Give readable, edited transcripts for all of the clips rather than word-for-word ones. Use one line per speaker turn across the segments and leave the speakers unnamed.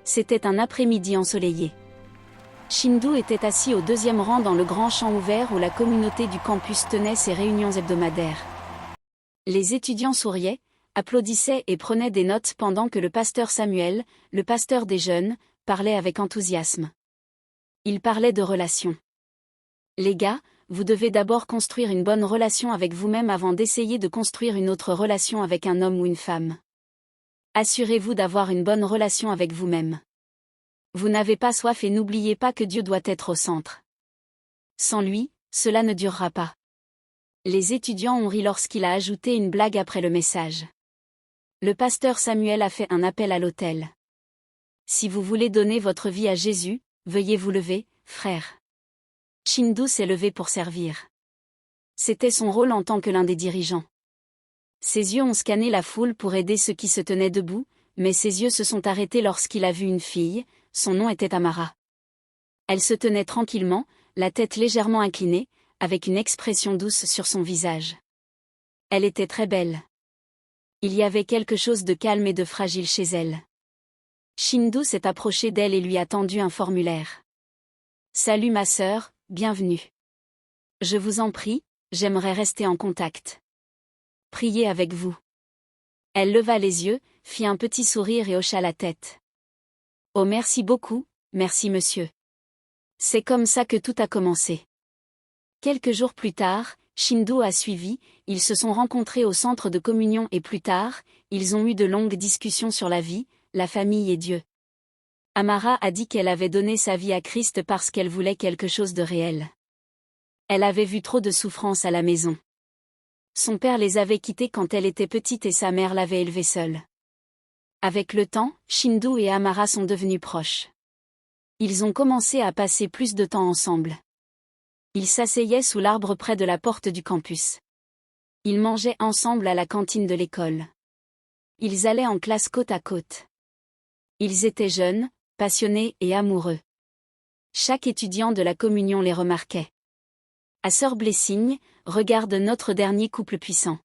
C'était un après-midi ensoleillé. Shindu était assis au deuxième rang dans le grand champ ouvert où la communauté du campus tenait ses réunions hebdomadaires. Les étudiants souriaient, applaudissaient et prenaient des notes pendant que le pasteur Samuel, le pasteur des jeunes, parlait avec enthousiasme. Il parlait de relations. Les gars, vous devez d'abord construire une bonne relation avec vous-même avant d'essayer de construire une autre relation avec un homme ou une femme. Assurez-vous d'avoir une bonne relation avec vous-même. Vous n'avez pas soif et n'oubliez pas que Dieu doit être au centre. Sans lui, cela ne durera pas. Les étudiants ont ri lorsqu'il a ajouté une blague après le message. Le pasteur Samuel a fait un appel à l'autel. Si vous voulez donner votre vie à Jésus, veuillez vous lever, frère. Shindu s'est levé pour servir. C'était son rôle en tant que l'un des dirigeants. Ses yeux ont scanné la foule pour aider ceux qui se tenaient debout, mais ses yeux se sont arrêtés lorsqu'il a vu une fille, son nom était Amara. Elle se tenait tranquillement, la tête légèrement inclinée, avec une expression douce sur son visage. Elle était très belle. Il y avait quelque chose de calme et de fragile chez elle. Shindu s'est approché d'elle et lui a tendu un formulaire. « Salut ma sœur, bienvenue. Je vous en prie, j'aimerais rester en contact. Priez avec vous. » Elle leva les yeux, fit un petit sourire et hocha la tête. « Oh merci beaucoup, merci monsieur. C'est comme ça que tout a commencé. » Quelques jours plus tard, Shindu a suivi, ils se sont rencontrés au centre de communion et plus tard, ils ont eu de longues discussions sur la vie, la famille et Dieu. Amara a dit qu'elle avait donné sa vie à Christ parce qu'elle voulait quelque chose de réel. Elle avait vu trop de souffrance à la maison. Son père les avait quittés quand elle était petite et sa mère l'avait élevée seule. Avec le temps, Shindu et Amara sont devenus proches. Ils ont commencé à passer plus de temps ensemble. Ils s'asseyaient sous l'arbre près de la porte du campus. Ils mangeaient ensemble à la cantine de l'école. Ils allaient en classe côte à côte. Ils étaient jeunes, passionnés et amoureux. Chaque étudiant de la communion les remarquait. À sœur Blessing, regarde notre dernier couple puissant.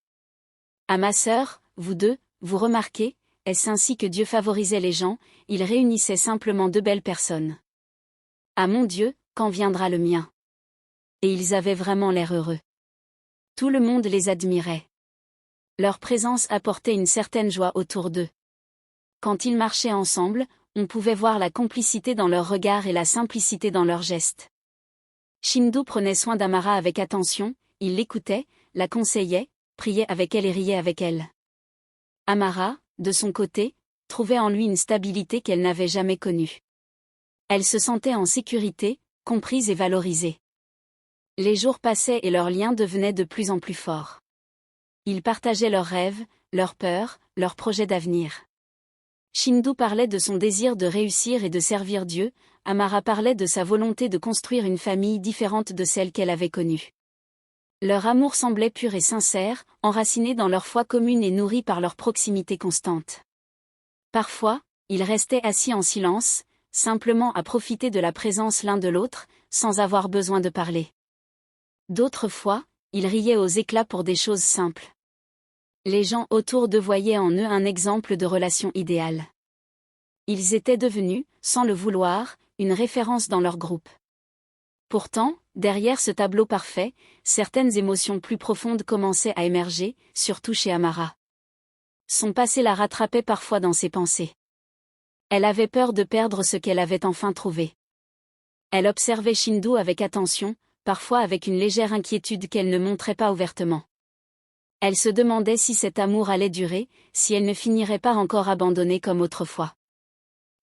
À ma sœur, vous deux, vous remarquez, est-ce ainsi que Dieu favorisait les gens, il réunissait simplement de belles personnes. Ah mon Dieu, quand viendra le mien? Et ils avaient vraiment l'air heureux. Tout le monde les admirait. Leur présence apportait une certaine joie autour d'eux. Quand ils marchaient ensemble, on pouvait voir la complicité dans leurs regards et la simplicité dans leurs gestes. Shindu prenait soin d'Amara avec attention, il l'écoutait, la conseillait, priait avec elle et riait avec elle. Amara, de son côté, trouvait en lui une stabilité qu'elle n'avait jamais connue. Elle se sentait en sécurité, comprise et valorisée. Les jours passaient et leur lien devenait de plus en plus fort. Ils partageaient leurs rêves, leurs peurs, leurs projets d'avenir. Shindu parlait de son désir de réussir et de servir Dieu, Amara parlait de sa volonté de construire une famille différente de celle qu'elle avait connue. Leur amour semblait pur et sincère, enraciné dans leur foi commune et nourri par leur proximité constante. Parfois, ils restaient assis en silence, simplement à profiter de la présence l'un de l'autre, sans avoir besoin de parler. D'autres fois, ils riaient aux éclats pour des choses simples. Les gens autour d'eux voyaient en eux un exemple de relation idéale. Ils étaient devenus, sans le vouloir, une référence dans leur groupe. Pourtant, derrière ce tableau parfait, certaines émotions plus profondes commençaient à émerger, surtout chez Amara. Son passé la rattrapait parfois dans ses pensées. Elle avait peur de perdre ce qu'elle avait enfin trouvé. Elle observait Shindu avec attention, parfois avec une légère inquiétude qu'elle ne montrait pas ouvertement. Elle se demandait si cet amour allait durer, si elle ne finirait pas encore abandonnée comme autrefois.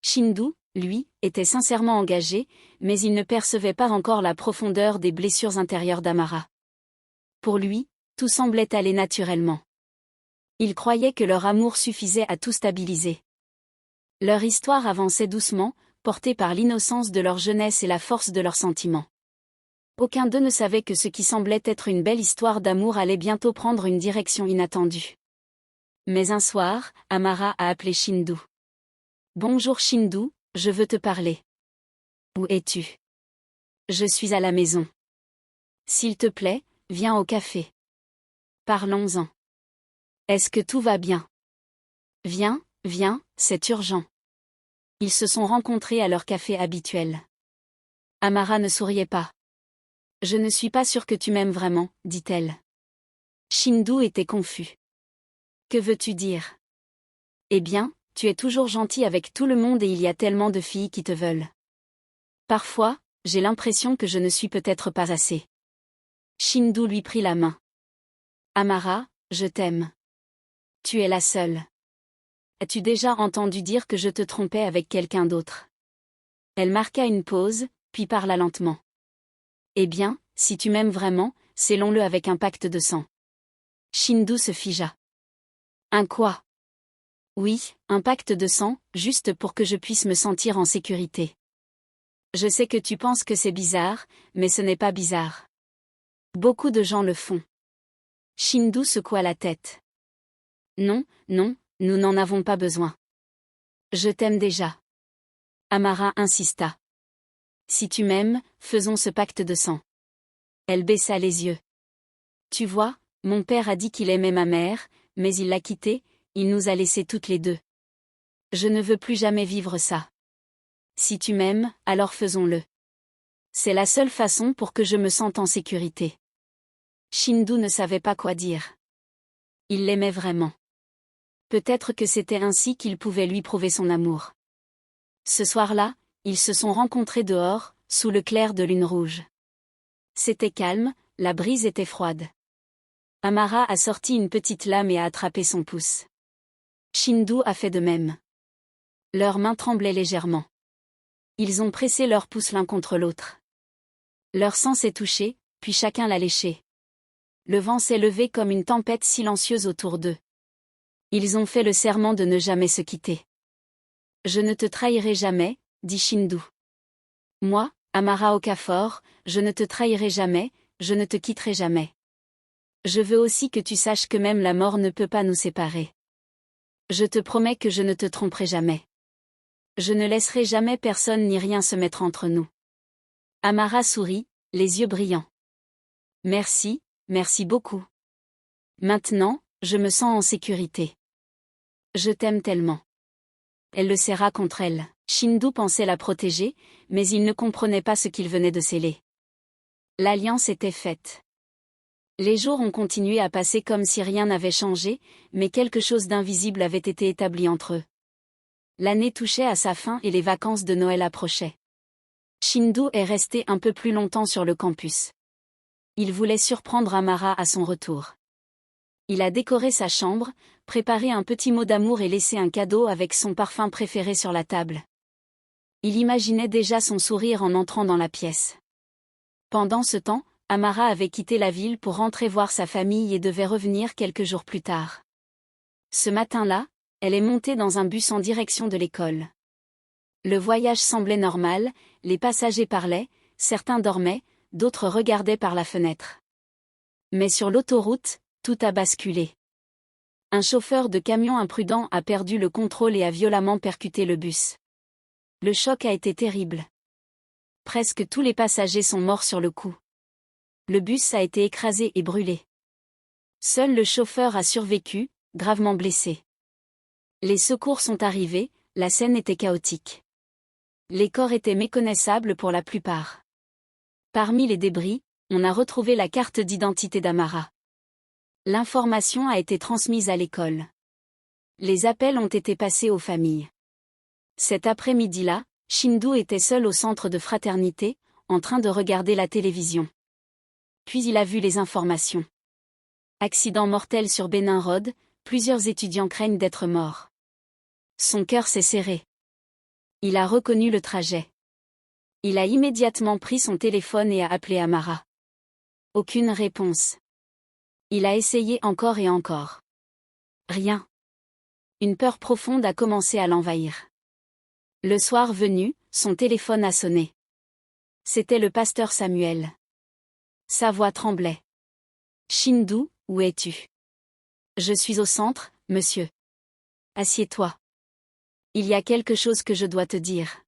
Shindu, lui, était sincèrement engagé, mais il ne percevait pas encore la profondeur des blessures intérieures d'Amara. Pour lui, tout semblait aller naturellement. Il croyait que leur amour suffisait à tout stabiliser. Leur histoire avançait doucement, portée par l'innocence de leur jeunesse et la force de leurs sentiments. Aucun d'eux ne savait que ce qui semblait être une belle histoire d'amour allait bientôt prendre une direction inattendue. Mais un soir, Amara a appelé Shindu. « Bonjour Shindu, je veux te parler. »« Où es-tu ? » ?»« Je suis à la maison. »« S'il te plaît, viens au café. »« Parlons-en. »« Est-ce que tout va bien ? » « Viens, viens, c'est urgent. » Ils se sont rencontrés à leur café habituel. Amara ne souriait pas. Je ne suis pas sûre que tu m'aimes vraiment, dit-elle. Shindu était confus. Que veux-tu dire? Eh bien, tu es toujours gentil avec tout le monde et il y a tellement de filles qui te veulent. Parfois, j'ai l'impression que je ne suis peut-être pas assez. Shindu lui prit la main. Amara, je t'aime. Tu es la seule. As-tu déjà entendu dire que je te trompais avec quelqu'un d'autre? Elle marqua une pause, puis parla lentement. Eh bien, si tu m'aimes vraiment, scellons-le avec un pacte de sang. Shindu se figea. Un quoi? Oui, un pacte de sang, juste pour que je puisse me sentir en sécurité. Je sais que tu penses que c'est bizarre, mais ce n'est pas bizarre. Beaucoup de gens le font. Shindu secoua la tête. Non, non, nous n'en avons pas besoin. Je t'aime déjà. Amara insista. Si tu m'aimes, faisons ce pacte de sang. Elle baissa les yeux. Tu vois, mon père a dit qu'il aimait ma mère, mais il l'a quittée, il nous a laissés toutes les deux. Je ne veux plus jamais vivre ça. Si tu m'aimes, alors faisons-le. C'est la seule façon pour que je me sente en sécurité. Shindu ne savait pas quoi dire. Il l'aimait vraiment. Peut-être que c'était ainsi qu'il pouvait lui prouver son amour. Ce soir-là, ils se sont rencontrés dehors, sous le clair de lune rouge. C'était calme, la brise était froide. Amara a sorti une petite lame et a attrapé son pouce. Shindu a fait de même. Leurs mains tremblaient légèrement. Ils ont pressé leurs pouces l'un contre l'autre. Leur sang s'est touché, puis chacun l'a léché. Le vent s'est levé comme une tempête silencieuse autour d'eux. Ils ont fait le serment de ne jamais se quitter. Je ne te trahirai jamais, dit Shindu. Moi, Amara Okafor, je ne te trahirai jamais, je ne te quitterai jamais. Je veux aussi que tu saches que même la mort ne peut pas nous séparer. Je te promets que je ne te tromperai jamais. Je ne laisserai jamais personne ni rien se mettre entre nous. Amara sourit, les yeux brillants. Merci, merci beaucoup. Maintenant, je me sens en sécurité. Je t'aime tellement. Elle le serra contre elle. Shindu pensait la protéger, mais il ne comprenait pas ce qu'il venait de sceller. L'alliance était faite. Les jours ont continué à passer comme si rien n'avait changé, mais quelque chose d'invisible avait été établi entre eux. L'année touchait à sa fin et les vacances de Noël approchaient. Shindu est resté un peu plus longtemps sur le campus. Il voulait surprendre Amara à son retour. Il a décoré sa chambre, préparé un petit mot d'amour et laissé un cadeau avec son parfum préféré sur la table. Il imaginait déjà son sourire en entrant dans la pièce. Pendant ce temps, Amara avait quitté la ville pour rentrer voir sa famille et devait revenir quelques jours plus tard. Ce matin-là, elle est montée dans un bus en direction de l'école. Le voyage semblait normal, les passagers parlaient, certains dormaient, d'autres regardaient par la fenêtre. Mais sur l'autoroute, tout a basculé. Un chauffeur de camion imprudent a perdu le contrôle et a violemment percuté le bus. Le choc a été terrible. Presque tous les passagers sont morts sur le coup. Le bus a été écrasé et brûlé. Seul le chauffeur a survécu, gravement blessé. Les secours sont arrivés, la scène était chaotique. Les corps étaient méconnaissables pour la plupart. Parmi les débris, on a retrouvé la carte d'identité d'Amara. L'information a été transmise à l'école. Les appels ont été passés aux familles. Cet après-midi-là, Shindu était seul au centre de fraternité, en train de regarder la télévision. Puis il a vu les informations. Accident mortel sur Benin Road, plusieurs étudiants craignent d'être morts. Son cœur s'est serré. Il a reconnu le trajet. Il a immédiatement pris son téléphone et a appelé Amara. Aucune réponse. Il a essayé encore et encore. Rien. Une peur profonde a commencé à l'envahir. Le soir venu, son téléphone a sonné. C'était le pasteur Samuel. Sa voix tremblait. Shindu, où es-tu? Je suis au centre, monsieur. Assieds-toi. Il y a quelque chose que je dois te dire.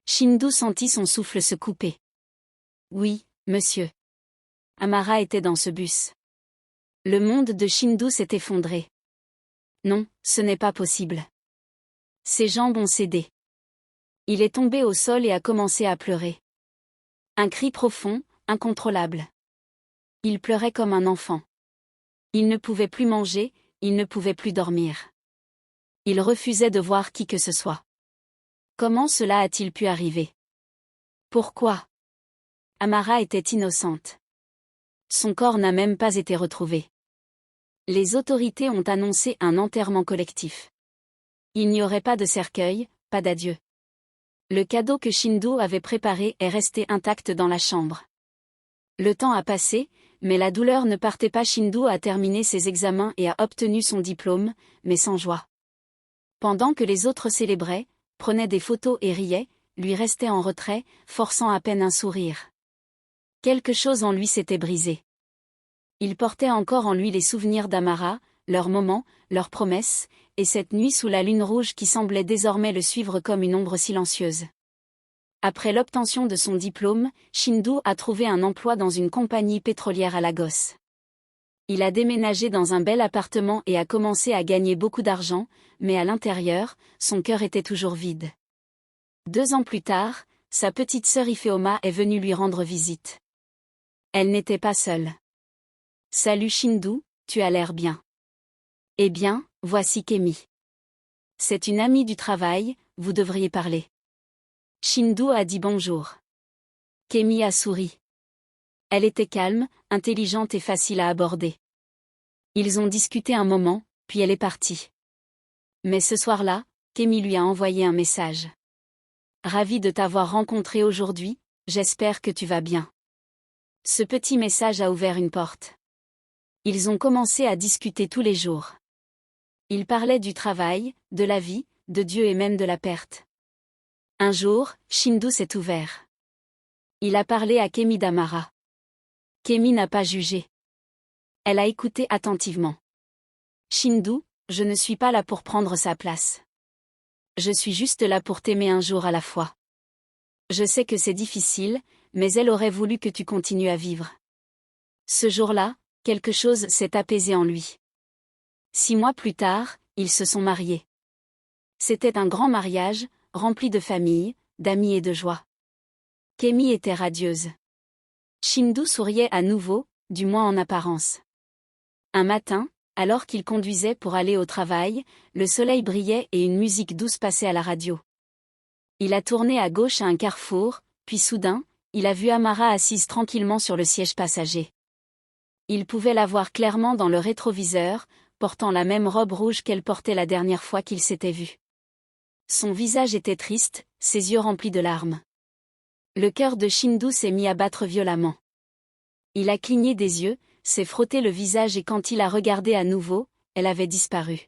Shindu sentit son souffle se couper. Oui, monsieur. Amara était dans ce bus. Le monde de Shindu s'est effondré. Non, ce n'est pas possible. Ses jambes ont cédé. Il est tombé au sol et a commencé à pleurer. Un cri profond, incontrôlable. Il pleurait comme un enfant. Il ne pouvait plus manger, il ne pouvait plus dormir. Il refusait de voir qui que ce soit. Comment cela a-t-il pu arriver? Pourquoi? Amara était innocente. Son corps n'a même pas été retrouvé. Les autorités ont annoncé un enterrement collectif. Il n'y aurait pas de cercueil, pas d'adieu. Le cadeau que Shindu avait préparé est resté intact dans la chambre. Le temps a passé, mais la douleur ne partait pas. Shindu a terminé ses examens et a obtenu son diplôme, mais sans joie. Pendant que les autres célébraient, prenaient des photos et riaient, lui restait en retrait, forçant à peine un sourire. Quelque chose en lui s'était brisé. Il portait encore en lui les souvenirs d'Amara, leurs moments, leurs promesses, et cette nuit sous la lune rouge qui semblait désormais le suivre comme une ombre silencieuse. Après l'obtention de son diplôme, Shindu a trouvé un emploi dans une compagnie pétrolière à Lagos. Il a déménagé dans un bel appartement et a commencé à gagner beaucoup d'argent, mais à l'intérieur, son cœur était toujours vide. 2 ans plus tard, sa petite sœur Ifeoma est venue lui rendre visite. Elle n'était pas seule. « Salut Shindu, tu as l'air bien. » « Eh bien, voici Kemi. C'est une amie du travail, vous devriez parler. » Shindu a dit bonjour. Kemi a souri. Elle était calme, intelligente et facile à aborder. Ils ont discuté un moment, puis elle est partie. Mais ce soir-là, Kemi lui a envoyé un message. « Ravi de t'avoir rencontré aujourd'hui, j'espère que tu vas bien. » Ce petit message a ouvert une porte. Ils ont commencé à discuter tous les jours. Ils parlaient du travail, de la vie, de Dieu et même de la perte. Un jour, Shindu s'est ouvert. Il a parlé à Kemi d'Amara. Kemi n'a pas jugé. Elle a écouté attentivement. Shindu, je ne suis pas là pour prendre sa place. Je suis juste là pour t'aimer un jour à la fois. Je sais que c'est difficile, mais elle aurait voulu que tu continues à vivre. Ce jour-là, quelque chose s'est apaisé en lui. 6 mois plus tard, ils se sont mariés. C'était un grand mariage, rempli de famille, d'amis et de joie. Kemi était radieuse. Shindu souriait à nouveau, du moins en apparence. Un matin, alors qu'il conduisait pour aller au travail, le soleil brillait et une musique douce passait à la radio. Il a tourné à gauche à un carrefour, puis soudain, il a vu Amara assise tranquillement sur le siège passager. Il pouvait la voir clairement dans le rétroviseur, portant la même robe rouge qu'elle portait la dernière fois qu'ils s'étaient vus. Son visage était triste, ses yeux remplis de larmes. Le cœur de Shindu s'est mis à battre violemment. Il a cligné des yeux, s'est frotté le visage et quand il a regardé à nouveau, elle avait disparu.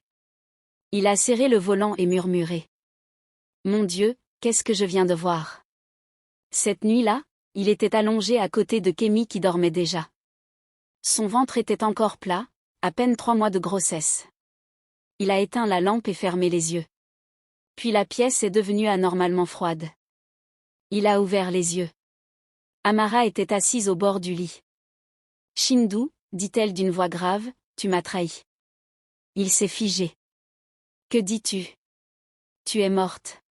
Il a serré le volant et murmuré. « Mon Dieu, qu'est-ce que je viens de voir ?» Cette nuit-là, il était allongé à côté de Kemi qui dormait déjà. Son ventre était encore plat, à peine 3 mois de grossesse. Il a éteint la lampe et fermé les yeux. Puis la pièce est devenue anormalement froide. Il a ouvert les yeux. Amara était assise au bord du lit. « Shindu, dit-elle d'une voix grave, tu m'as trahi. » Il s'est figé. « Que dis-tu? Tu es morte. »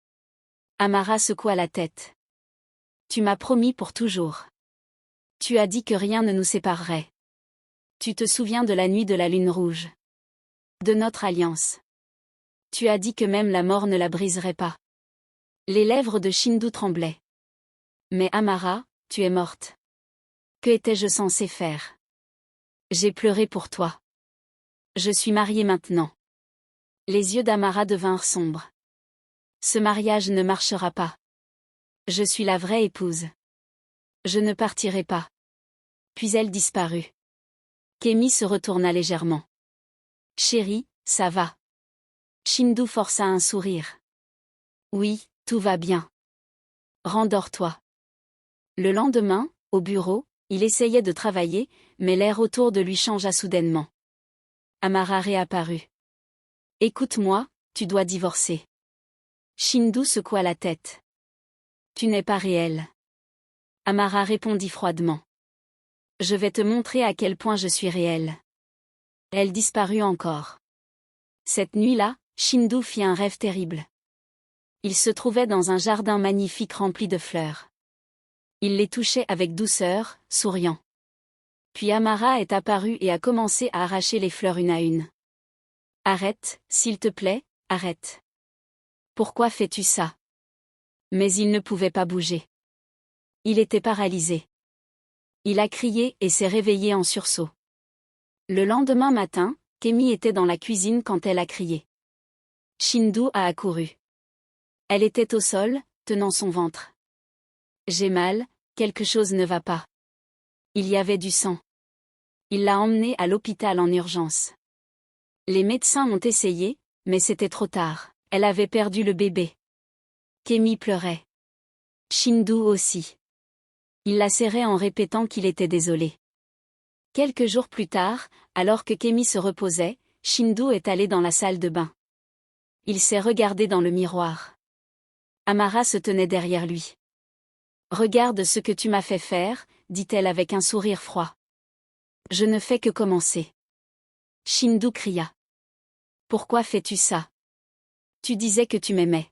Amara secoua la tête. « Tu m'as promis pour toujours. Tu as dit que rien ne nous séparerait. Tu te souviens de la nuit de la lune rouge. De notre alliance. Tu as dit que même la mort ne la briserait pas. » Les lèvres de Shindu tremblaient. « Mais Amara, tu es morte. Que étais-je censé faire? J'ai pleuré pour toi. Je suis mariée maintenant. » Les yeux d'Amara devinrent sombres. « Ce mariage ne marchera pas. Je suis la vraie épouse. Je ne partirai pas. » Puis elle disparut. Kemi se retourna légèrement. « Chérie, ça va. » Shindu força un sourire. « Oui, tout va bien. Rendors-toi. » Le lendemain, au bureau, il essayait de travailler, mais l'air autour de lui changea soudainement. Amara réapparut. « Écoute-moi, tu dois divorcer. » Shindu secoua la tête. « Tu n'es pas réel. » Amara répondit froidement. « Je vais te montrer à quel point je suis réelle. » Elle disparut encore. Cette nuit-là, Shindu fit un rêve terrible. Il se trouvait dans un jardin magnifique rempli de fleurs. Il les touchait avec douceur, souriant. Puis Amara est apparue et a commencé à arracher les fleurs une à une. « Arrête, s'il te plaît, arrête. Pourquoi fais-tu ça ?» Mais il ne pouvait pas bouger. Il était paralysé. Il a crié et s'est réveillé en sursaut. Le lendemain matin, Kemi était dans la cuisine quand elle a crié. Shindu a accouru. Elle était au sol, tenant son ventre. « J'ai mal, quelque chose ne va pas. » Il y avait du sang. Il l'a emmenée à l'hôpital en urgence. Les médecins ont essayé, mais c'était trop tard. Elle avait perdu le bébé. Kemi pleurait. Shindu aussi. Il la serrait en répétant qu'il était désolé. Quelques jours plus tard, alors que Kemi se reposait, Shindu est allé dans la salle de bain. Il s'est regardé dans le miroir. Amara se tenait derrière lui. « Regarde ce que tu m'as fait faire », dit-elle avec un sourire froid. « Je ne fais que commencer. » Shindu cria. « Pourquoi fais-tu ça ? Tu disais que tu m'aimais. »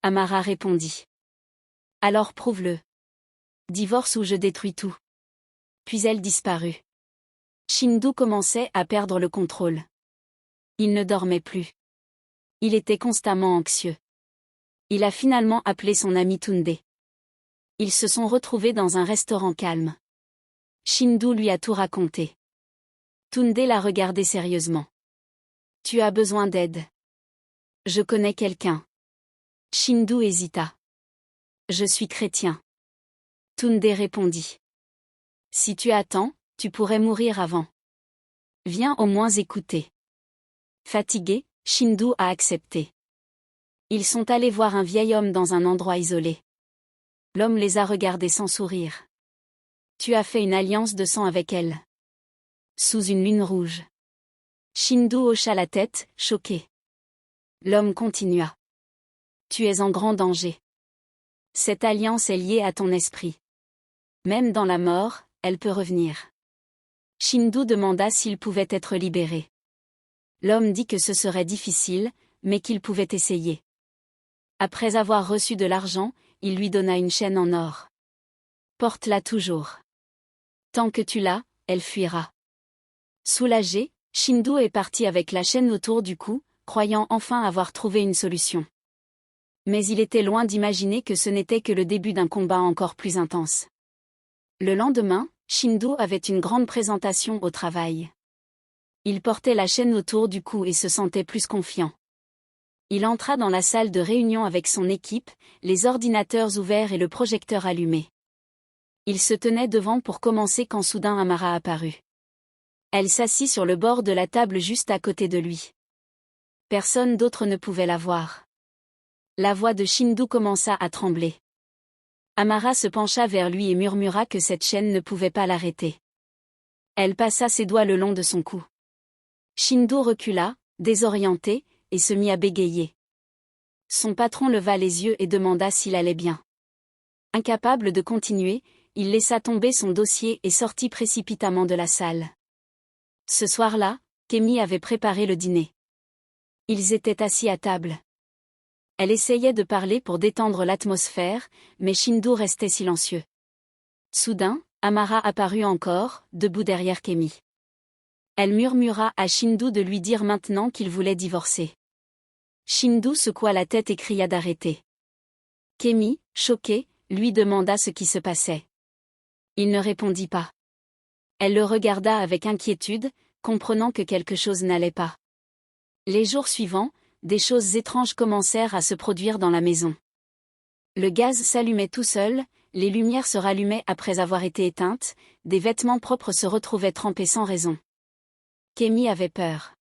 Amara répondit. « Alors prouve-le. Divorce ou je détruis tout. » Puis elle disparut. Shindu commençait à perdre le contrôle. Il ne dormait plus. Il était constamment anxieux. Il a finalement appelé son ami Tunde. Ils se sont retrouvés dans un restaurant calme. Shindu lui a tout raconté. Tunde l'a regardé sérieusement. « Tu as besoin d'aide. Je connais quelqu'un. » Shindu hésita. « Je suis chrétien. » Tunde répondit. « Si tu attends, tu pourrais mourir avant. Viens au moins écouter. » Fatigué, Shindu a accepté. Ils sont allés voir un vieil homme dans un endroit isolé. L'homme les a regardés sans sourire. « Tu as fait une alliance de sang avec elle. » Sous une lune rouge. Shindu hocha la tête, choqué. L'homme continua. « Tu es en grand danger. Cette alliance est liée à ton esprit. Même dans la mort, elle peut revenir. » Shindu demanda s'il pouvait être libéré. L'homme dit que ce serait difficile, mais qu'il pouvait essayer. Après avoir reçu de l'argent, il lui donna une chaîne en or. « Porte-la toujours. Tant que tu l'as, elle fuira. » Soulagé, Shindu est parti avec la chaîne autour du cou, croyant enfin avoir trouvé une solution. Mais il était loin d'imaginer que ce n'était que le début d'un combat encore plus intense. Le lendemain, Shindu avait une grande présentation au travail. Il portait la chaîne autour du cou et se sentait plus confiant. Il entra dans la salle de réunion avec son équipe, les ordinateurs ouverts et le projecteur allumé. Il se tenait devant pour commencer quand soudain Amara apparut. Elle s'assit sur le bord de la table juste à côté de lui. Personne d'autre ne pouvait la voir. La voix de Shindu commença à trembler. Amara se pencha vers lui et murmura que cette chaîne ne pouvait pas l'arrêter. Elle passa ses doigts le long de son cou. Shindu recula, désorienté, et se mit à bégayer. Son patron leva les yeux et demanda s'il allait bien. Incapable de continuer, il laissa tomber son dossier et sortit précipitamment de la salle. Ce soir-là, Kemi avait préparé le dîner. Ils étaient assis à table. Elle essayait de parler pour détendre l'atmosphère, mais Shindu restait silencieux. Soudain, Amara apparut encore, debout derrière Kemi. Elle murmura à Shindu de lui dire maintenant qu'il voulait divorcer. Shindu secoua la tête et cria d'arrêter. Kemi, choquée, lui demanda ce qui se passait. Il ne répondit pas. Elle le regarda avec inquiétude, comprenant que quelque chose n'allait pas. Les jours suivants, des choses étranges commencèrent à se produire dans la maison. Le gaz s'allumait tout seul, les lumières se rallumaient après avoir été éteintes, des vêtements propres se retrouvaient trempés sans raison. Kemi avait peur.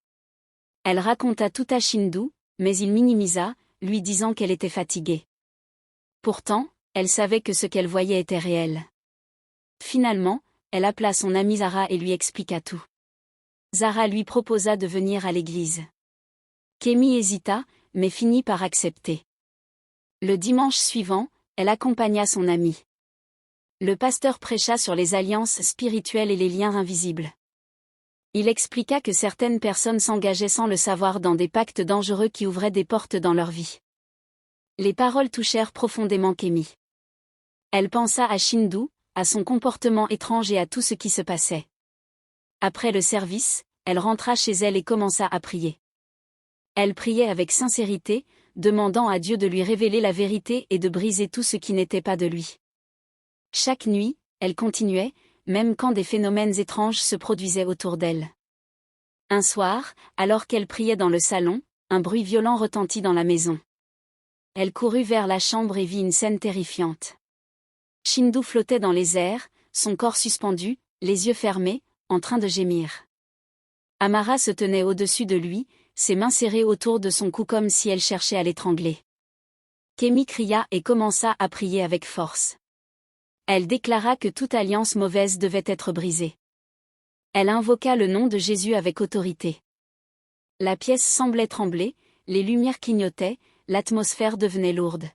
Elle raconta tout à Shindu, mais il minimisa, lui disant qu'elle était fatiguée. Pourtant, elle savait que ce qu'elle voyait était réel. Finalement, elle appela son amie Zara et lui expliqua tout. Zara lui proposa de venir à l'église. Kemi hésita, mais finit par accepter. Le dimanche suivant, elle accompagna son amie. Le pasteur prêcha sur les alliances spirituelles et les liens invisibles. Il expliqua que certaines personnes s'engageaient sans le savoir dans des pactes dangereux qui ouvraient des portes dans leur vie. Les paroles touchèrent profondément Kemi. Elle pensa à Shindu, à son comportement étrange et à tout ce qui se passait. Après le service, elle rentra chez elle et commença à prier. Elle priait avec sincérité, demandant à Dieu de lui révéler la vérité et de briser tout ce qui n'était pas de lui. Chaque nuit, elle continuait, même quand des phénomènes étranges se produisaient autour d'elle. Un soir, alors qu'elle priait dans le salon, un bruit violent retentit dans la maison. Elle courut vers la chambre et vit une scène terrifiante. Shindu flottait dans les airs, son corps suspendu, les yeux fermés, en train de gémir. Amara se tenait au-dessus de lui, ses mains serrées autour de son cou comme si elle cherchait à l'étrangler. Kemi cria et commença à prier avec force. Elle déclara que toute alliance mauvaise devait être brisée. Elle invoqua le nom de Jésus avec autorité. La pièce semblait trembler, les lumières clignotaient, l'atmosphère devenait lourde.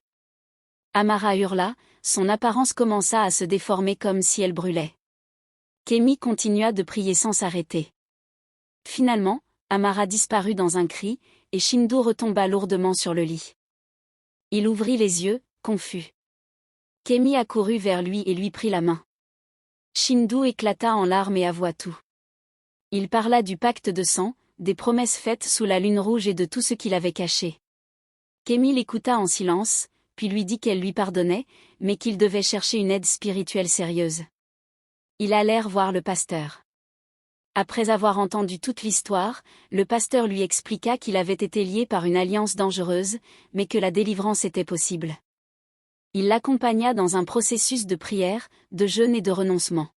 Amara hurla, son apparence commença à se déformer comme si elle brûlait. Kemi continua de prier sans s'arrêter. Finalement, Amara disparut dans un cri, et Shindu retomba lourdement sur le lit. Il ouvrit les yeux, confus. Kemi accourut vers lui et lui prit la main. Shindu éclata en larmes et avoua tout. Il parla du pacte de sang, des promesses faites sous la lune rouge et de tout ce qu'il avait caché. Kemi l'écouta en silence, puis lui dit qu'elle lui pardonnait, mais qu'il devait chercher une aide spirituelle sérieuse. Ils allèrent voir le pasteur. Après avoir entendu toute l'histoire, le pasteur lui expliqua qu'il avait été lié par une alliance dangereuse, mais que la délivrance était possible. Il l'accompagna dans un processus de prière, de jeûne et de renoncement.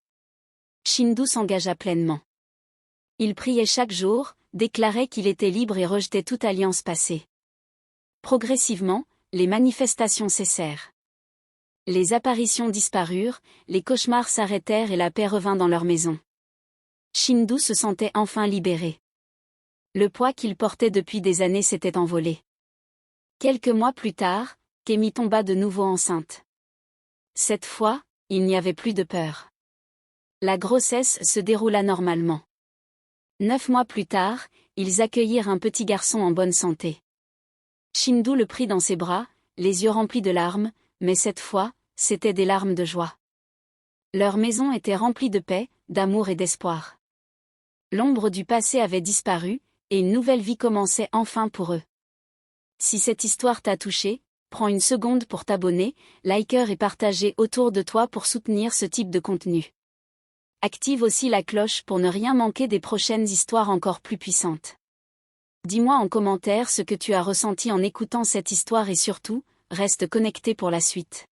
Shindu s'engagea pleinement. Il priait chaque jour, déclarait qu'il était libre et rejetait toute alliance passée. Progressivement, les manifestations cessèrent. Les apparitions disparurent, les cauchemars s'arrêtèrent et la paix revint dans leur maison. Shindu se sentait enfin libéré. Le poids qu'il portait depuis des années s'était envolé. Quelques mois plus tard, Kemi tomba de nouveau enceinte. Cette fois, il n'y avait plus de peur. La grossesse se déroula normalement. 9 mois plus tard, ils accueillirent un petit garçon en bonne santé. Shindu le prit dans ses bras, les yeux remplis de larmes, mais cette fois, c'étaient des larmes de joie. Leur maison était remplie de paix, d'amour et d'espoir. L'ombre du passé avait disparu, et une nouvelle vie commençait enfin pour eux. Si cette histoire t'a touché, prends une seconde pour t'abonner, liker et partager autour de toi pour soutenir ce type de contenu. Active aussi la cloche pour ne rien manquer des prochaines histoires encore plus puissantes. Dis-moi en commentaire ce que tu as ressenti en écoutant cette histoire et surtout, reste connecté pour la suite.